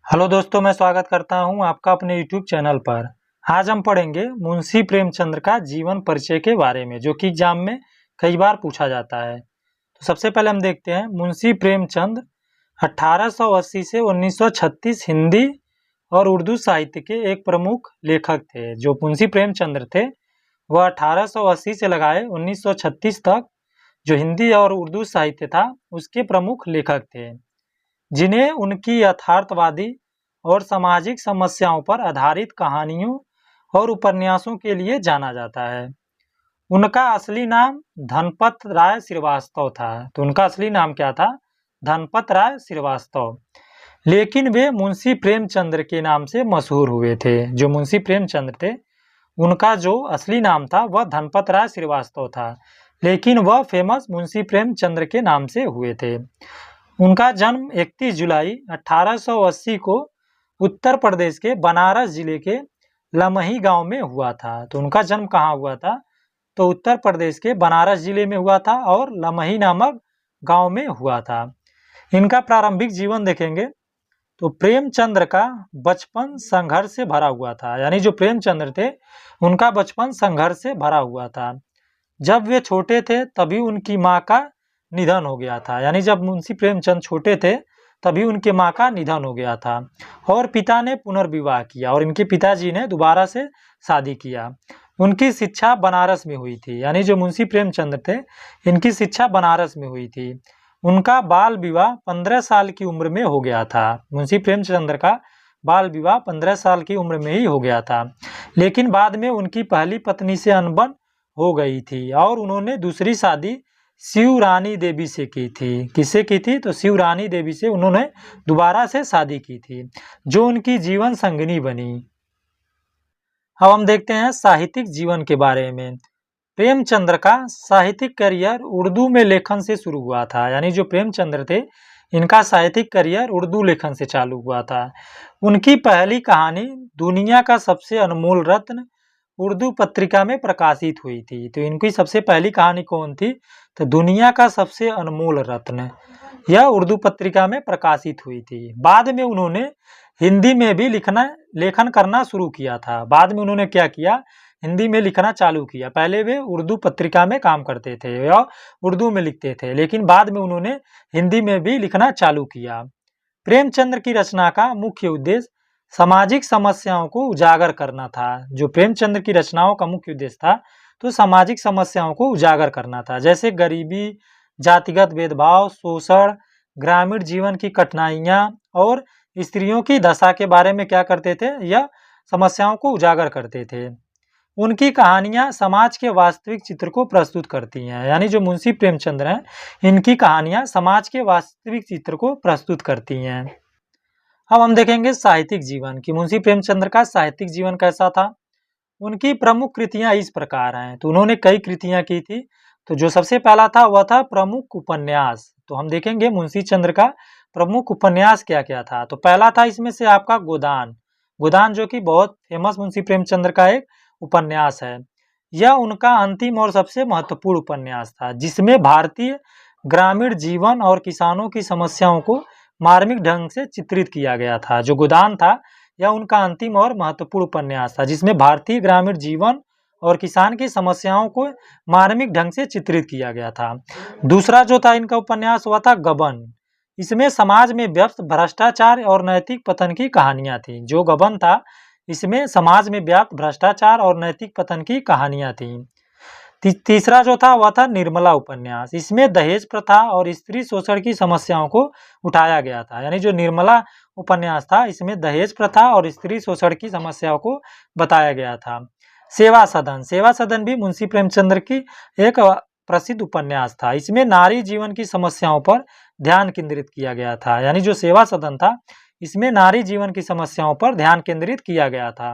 Hello दोस्तों, मैं स्वागत करता हूं आपका अपने यूट्यूब चैनल पर। आज हम पढ़ेंगे मुंशी प्रेमचंद का जीवन परिचय के बारे में, जो कि एग्जाम में कई बार पूछा जाता है। तो सबसे पहले हम देखते हैं मुंशी प्रेमचंद 1880 से 1936 हिंदी और उर्दू साहित्य के एक प्रमुख लेखक थे। जो मुंशी प्रेमचंद थे वह 1880 से लगाए 1936 तक जो हिंदी और उर्दू साहित्य था उसके प्रमुख लेखक थे, जिन्हें उनकी यथार्थवादी और सामाजिक समस्याओं पर आधारित कहानियों और उपन्यासों के लिए जाना जाता है। उनका असली नाम धनपत राय श्रीवास्तव था। तो उनका असली नाम क्या था? धनपत राय श्रीवास्तव। लेकिन वे मुंशी प्रेमचंद के नाम से मशहूर हुए थे। जो मुंशी प्रेमचंद थे उनका जो असली नाम था वह धनपत राय श्रीवास्तव था, लेकिन वह फेमस मुंशी प्रेमचंद के नाम से हुए थे। उनका जन्म 31 जुलाई 1880 को उत्तर प्रदेश के बनारस जिले के लमही गांव में हुआ था। तो उनका जन्म कहाँ हुआ था? तो उत्तर प्रदेश के बनारस जिले में हुआ था और लमही नामक गांव में हुआ था। इनका प्रारंभिक जीवन देखेंगे तो प्रेमचंद का बचपन संघर्ष से भरा हुआ था। यानी जो प्रेमचंद थे उनका बचपन संघर्ष से भरा हुआ था। जब वे छोटे थे तभी उनकी माँ का निधन हो गया था। यानी जब मुंशी प्रेमचंद छोटे थे तभी उनके माँ का निधन हो गया था और पिता ने पुनर्विवाह किया और इनके पिताजी ने दोबारा से शादी किया। उनकी शिक्षा बनारस में हुई थी। यानी जो मुंशी प्रेमचंद थे इनकी शिक्षा बनारस में हुई थी। उनका बाल विवाह 15 साल की उम्र में हो गया था। मुंशी प्रेमचंद का बाल विवाह 15 साल की उम्र में ही हो गया था, लेकिन बाद में उनकी पहली पत्नी से अनबन हो गई थी और उन्होंने दूसरी शादी शिवरानी देवी से की थी। किससे की थी? तो शिवरानी देवी से उन्होंने दोबारा से शादी की थी, जो उनकी जीवन संगिनी बनी। अब हम देखते हैं साहित्यिक जीवन के बारे में। प्रेमचंद का साहित्यिक करियर उर्दू में लेखन से शुरू हुआ था। यानी जो प्रेमचंद थे इनका साहित्यिक करियर उर्दू लेखन से चालू हुआ था। उनकी पहली कहानी दुनिया का सबसे अनमोल रत्न उर्दू पत्रिका में प्रकाशित हुई थी। तो इनकी सबसे पहली कहानी कौन थी? तो दुनिया का सबसे अनमोल रत्न, यह उर्दू पत्रिका में प्रकाशित हुई थी। बाद में उन्होंने हिंदी में भी लेखन करना शुरू किया था। बाद में उन्होंने क्या किया? हिंदी में लिखना चालू किया। पहले वे उर्दू पत्रिका में काम करते थे या उर्दू में लिखते थे, लेकिन बाद में उन्होंने हिंदी में भी लिखना चालू किया। प्रेमचंद की रचना का मुख्य उद्देश्य सामाजिक समस्याओं को उजागर करना था। जो प्रेमचंद की रचनाओं का मुख्य उद्देश्य था तो सामाजिक समस्याओं को उजागर करना था, जैसे गरीबी, जातिगत भेदभाव, शोषण, ग्रामीण जीवन की कठिनाइयां और स्त्रियों की दशा के बारे में क्या करते थे? यह समस्याओं को उजागर करते थे। उनकी कहानियां समाज के वास्तविक चित्र को प्रस्तुत करती हैं। यानी जो मुंशी प्रेमचंद हैं इनकी कहानियां समाज के वास्तविक चित्र को प्रस्तुत करती हैं। अब हम देखेंगे साहित्यिक जीवन कि मुंशी प्रेमचंद का साहित्यिक जीवन कैसा था। उनकी प्रमुख कृतियां इस प्रकार हैं। तो उन्होंने कई कृतियां की थी। तो जो सबसे पहला था वह था प्रमुख उपन्यास। तो हम देखेंगे मुंशी चंद्र का प्रमुख उपन्यास क्या क्या था। तो पहला था इसमें से आपका गोदान। गोदान जो कि बहुत फेमस मुंशी प्रेमचंद का एक उपन्यास है। यह उनका अंतिम और सबसे महत्वपूर्ण उपन्यास था, जिसमें भारतीय ग्रामीण जीवन और किसानों की समस्याओं को मार्मिक ढंग से चित्रित किया गया था। जो गोदान था यह उनका अंतिम और महत्वपूर्ण उपन्यास था, जिसमें भारतीय ग्रामीण जीवन और किसान की समस्याओं को मार्मिक ढंग से चित्रित किया गया था। दूसरा जो था इनका उपन्यास वह था गबन। इसमें समाज में व्याप्त भ्रष्टाचार और नैतिक पतन की कहानियां थी। जो गबन था इसमें समाज में व्याप्त भ्रष्टाचार और नैतिक पतन की कहानियां थी। तीसरा जो था वह था निर्मला उपन्यास। इसमें दहेज प्रथा और स्त्री शोषण की समस्याओं को उठाया गया था। यानी जो निर्मला उपन्यास था इसमें दहेज प्रथा और स्त्री शोषण की समस्याओं को बताया गया था। सेवा सदन। सेवा सदन भी मुंशी प्रेमचंद की एक प्रसिद्ध उपन्यास था। इसमें नारी जीवन की समस्याओं पर ध्यान केंद्रित किया गया था। यानी जो सेवा सदन था इसमें नारी जीवन की समस्याओं पर ध्यान केंद्रित किया गया था।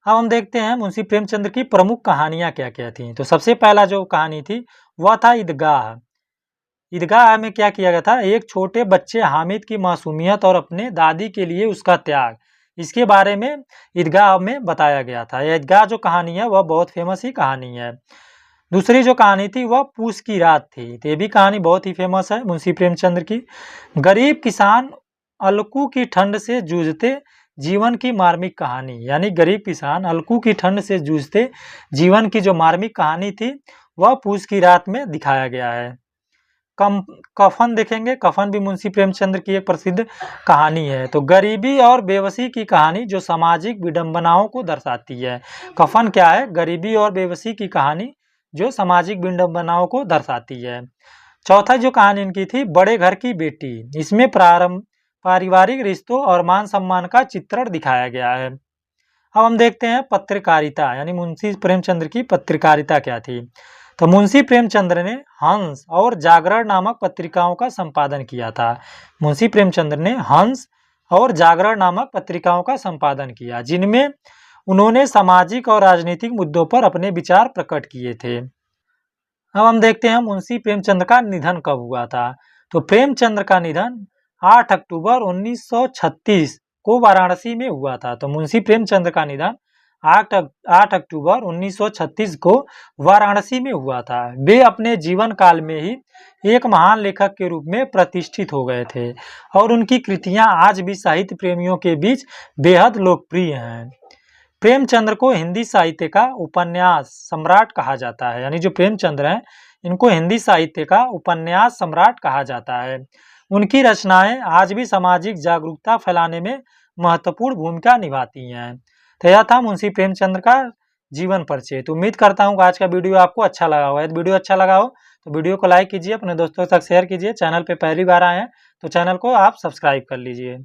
अब हम देखते हैं मुंशी प्रेमचंद की प्रमुख कहानियां क्या क्या थी। तो सबसे पहला जो कहानी थी वह था ईदगाह। ईदगाह में क्या किया गया था? एक छोटे बच्चे हामिद की मासूमियत और अपने दादी के लिए उसका त्याग, इसके बारे में ईदगाह में बताया गया था। यह ईदगाह जो कहानी है वह बहुत फेमस ही कहानी है। दूसरी जो कहानी थी वह पूस की रात थी। तो ये भी कहानी बहुत ही फेमस है मुंशी प्रेमचंद की। गरीब किसान अलकू की ठंड से जूझते जीवन की मार्मिक कहानी, यानी गरीब किसान अलकू की ठंड से जूझते जीवन की जो मार्मिक कहानी थी वह पूस की रात में दिखाया गया है। कफन देखेंगे। कफन भी मुंशी प्रेमचंद्र की एक प्रसिद्ध कहानी है। तो गरीबी और बेबसी की कहानी जो सामाजिक विडंबनाओं को दर्शाती है। कफन क्या है? गरीबी और बेबसी की कहानी जो सामाजिक विडंबनाओं को दर्शाती है। चौथा जो कहानी इनकी थी, बड़े घर की बेटी, इसमें पारिवारिक रिश्तों और मान सम्मान का चित्रण दिखाया गया है। अब हम देखते हैं पत्रकारिता, यानी मुंशी प्रेमचंद्र की पत्रकारिता क्या थी। तो मुंशी प्रेमचंद्र ने हंस और जागरण नामक पत्रिकाओं का संपादन किया था। मुंशी प्रेमचंद्र ने हंस और जागरण नामक पत्रिकाओं का संपादन किया, जिनमें उन्होंने सामाजिक और राजनीतिक मुद्दों पर अपने विचार प्रकट किए थे। अब हम देखते हैं मुंशी प्रेमचंद्र का निधन कब हुआ था। तो प्रेमचंद्र का निधन 8 अक्टूबर 1936 को वाराणसी में हुआ था। तो मुंशी प्रेमचंद्र का निधन 8 अक्टूबर 1936 को वाराणसी में हुआ था। वे अपने जीवन काल में ही एक महान लेखक के रूप में प्रतिष्ठित हो गए थे और उनकी कृतियां आज भी साहित्य प्रेमियों के बीच बेहद लोकप्रिय हैं। प्रेमचंद्र को हिंदी साहित्य का उपन्यास सम्राट कहा जाता है, यानी जो प्रेमचंद्र हैं इनको हिंदी साहित्य का उपन्यास सम्राट कहा जाता है। उनकी रचनाएं आज भी सामाजिक जागरूकता फैलाने में महत्वपूर्ण भूमिका निभाती हैं। तो यह था मुंशी प्रेमचंद्र का जीवन परिचय। तो उम्मीद करता हूँ कि आज का वीडियो आपको अच्छा लगा होगा। यदि वीडियो अच्छा लगा हो तो वीडियो को लाइक कीजिए, अपने दोस्तों तक शेयर कीजिए। चैनल पे पहली बार आए हैं तो चैनल को आप सब्सक्राइब कर लीजिए।